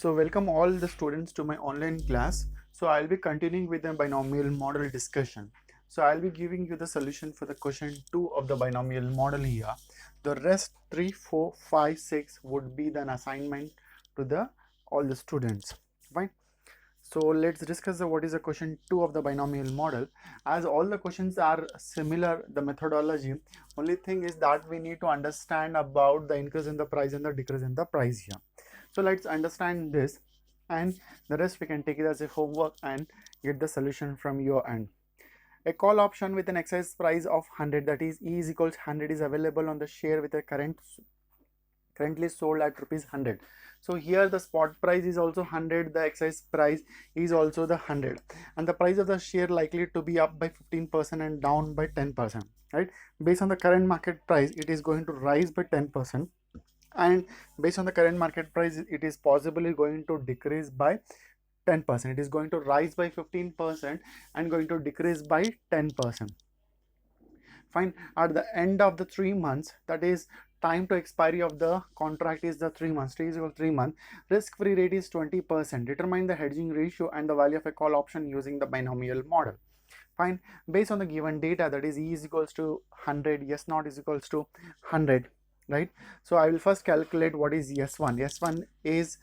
So welcome all the students to my online class. So I'll be continuing with the binomial model discussion. So I'll be giving you the solution for the question 2 of the binomial model here. The rest 3, 4, 5, 6 would be an assignment to the all the students. Fine. So let's discuss what is the question 2 of the binomial model. As all the questions are similar, the methodology, only thing is that we need to understand about the increase in the price and the decrease in the price here. So let's understand this, and the rest we can take it as a homework and get the solution from your end. A call option with an exercise price of 100, that is E is equals 100, is available on the share with a currently sold at rupees 100. So here the spot price is also 100, the exercise price is also the 100, and the price of the share likely to be up by 15% and down by 10%, right? Based on the current market price, it is going to rise by 10%, and based on the current market price, it is possibly going to decrease by 10%. It is going to rise by 15% and going to decrease by 10%. Fine. At the end of the 3 months, that is time to expiry of the contract is the 3 months, T is equal to 3 months, risk free rate is 20%. Determine the hedging ratio and the value of a call option using the binomial model. Fine. Based on the given data, that is E is equals to 100, S naught is equals to 100, right? So I will first calculate what is S1. S1 is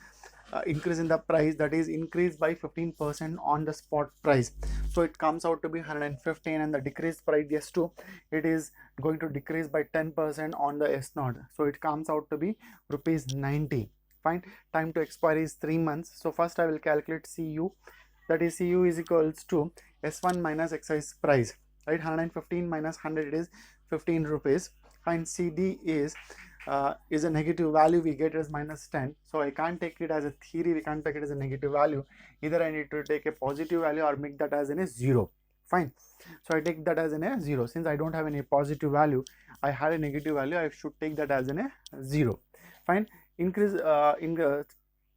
increase in the price, that is increase by 15% on the spot price, so it comes out to be 115, and the decreased price S2, it is going to decrease by 10% on the S0, so it comes out to be rupees 90. Fine. Time to expiry is 3 months. So first I will calculate CU, that is CU is equals to S1 minus exercise price, right? 115 minus 100 is 15 rupees. Fine. CD is a negative value, we get as minus 10, so I can't take it as a theory, we can't take it as a negative value, either I need to take a positive value or make that as in a 0. Fine. So I take that as in a 0. Since I don't have any positive value, I had a negative value, I should take that as in a 0. Fine. Increase in the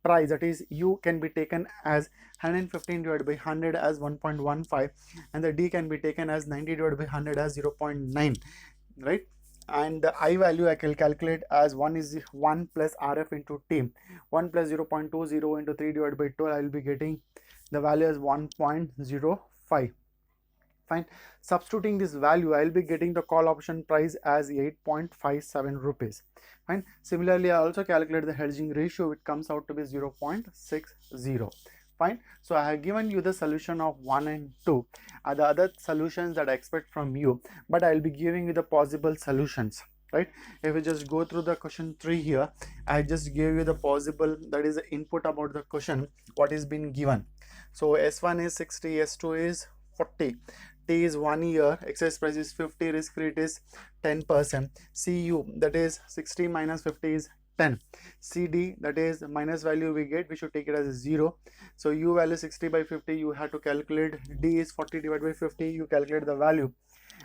price, that is U can be taken as 115 divided by 100 as 1.15, and the D can be taken as 90 divided by 100 as 0.9, right? And the I value I can calculate as 1 plus RF into T. 1 plus 0.20 into 3 divided by 12, I will be getting the value as 1.05. Fine. Substituting this value, I will be getting the call option price as 8.57 rupees. Fine. Similarly, I also calculate the hedging ratio, it comes out to be 0.60. Fine. So I have given you the solution of 1 and 2, the other solutions that I expect from you, but I will be giving you the possible solutions, right? If we just go through the question 3 here, I just gave you the possible, that is the input about the question what is been given. So S1 is 60, S2 is 40, T is 1 year, exercise price is 50, risk rate is 10%, CU, that is 60 minus 50 is 10, CD, that is minus value we get, we should take it as a 0. So U value 60 by 50, you have to calculate. D is 40 divided by 50, you calculate the value,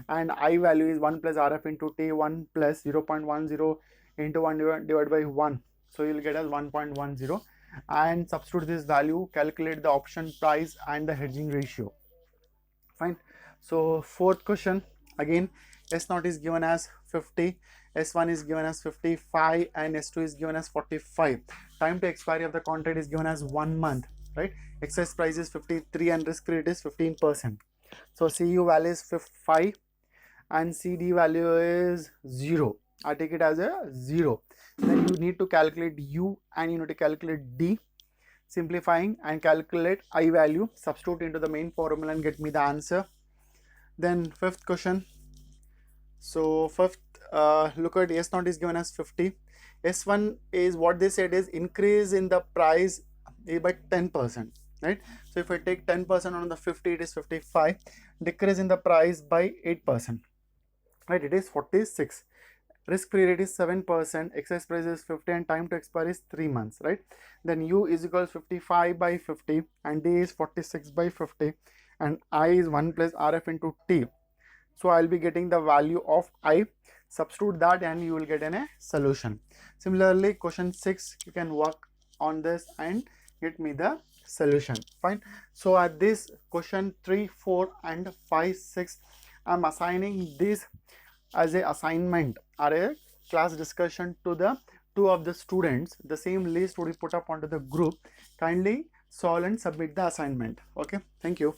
and I value is 1 plus RF into T, 1 plus 0.10 into 1 divided by 1, so you'll get as 1.10, and substitute this value, calculate the option price and the hedging ratio. Fine. So fourth question, again S0 is given as 50, S1 is given as 55, and S2 is given as 45. Time to expiry of the contract is given as 1 month, right? Exercise price is 53 and risk rate is 15%. So CU value is 5 and CD value is 0. I take it as a 0. Then you need to calculate U and you need to calculate D. Simplifying and calculate I value, substitute into the main formula and get me the answer. Then fifth question. So fifth, look at S0 is given as 50. S1 is what they said is increase in the price by 10%, right? So if I take 10% on the 50, it is 55. Decrease in the price by 8%, right? It is 46. Risk free rate is 7%, exercise price is 50, and time to expire is 3 months, right? Then U is equals 55 by 50, and D is 46 by 50, and I is 1 plus RF into T. So I'll be getting the value of I, substitute that and you will get a solution. Similarly, question 6, you can work on this and get me the solution. Fine. So at this question 3, 4 and 5, 6, I'm assigning this as a assignment or a class discussion to the two of the students, the same list would be put up onto the group. Kindly solve and submit the assignment. Okay, thank you.